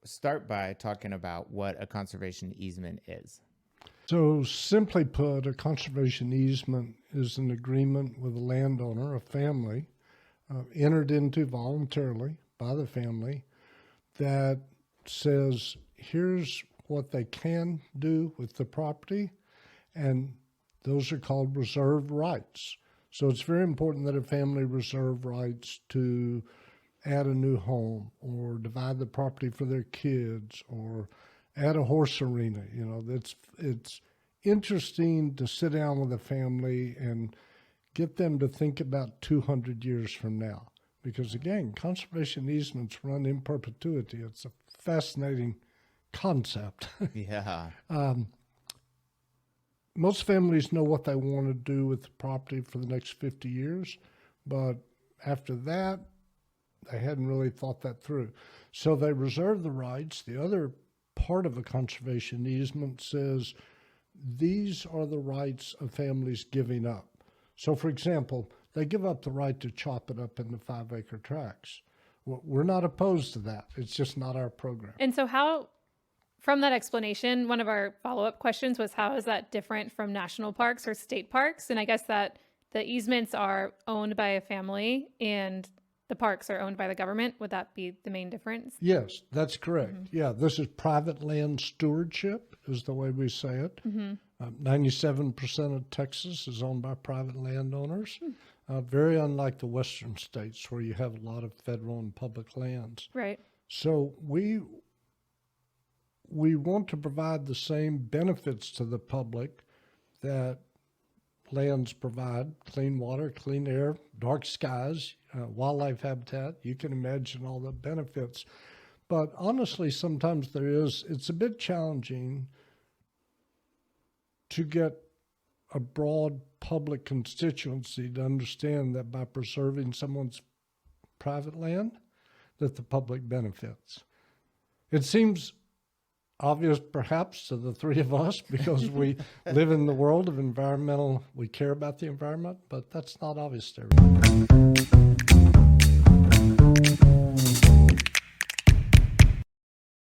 start by talking about what a conservation easement is. So simply put, a conservation easement is an agreement with a landowner, a family, entered into voluntarily by the family, that says, here's what they can do with the property, and those are called reserved rights. So it's very important that a family reserve rights to add a new home or divide the property for their kids or add a horse arena. You know, it's interesting to sit down with a family and get them to think about 200 years from now. Because again, conservation easements run in perpetuity. It's a fascinating concept. Yeah. Most families know what they want to do with the property for the next 50 years, but after that, they hadn't really thought that through. So they reserve the rights. The other part of a conservation easement says these are the rights of families giving up. So for example, they give up the right to chop it up into 5-acre tracts. We're not opposed to that. It's just not our program. And so how, from that explanation, one of our follow-up questions was, how is that different from national parks or state parks? And I guess that the easements are owned by a family and the parks are owned by the government. Would that be the main difference? Yes, that's correct. Mm-hmm. Yeah, this is private land stewardship is the way we say it. Mm-hmm. 97% of Texas is owned by private landowners, very unlike the western states where you have a lot of federal and public lands. Right. So we want to provide the same benefits to the public that lands provide: clean water, clean air, dark skies, wildlife habitat. You can imagine all the benefits. But honestly, sometimes it's a bit challenging to get a broad public constituency to understand that by preserving someone's private land, that the public benefits. It seems obvious perhaps to the three of us because we live in the world of we care about the environment, but that's not obvious to everybody.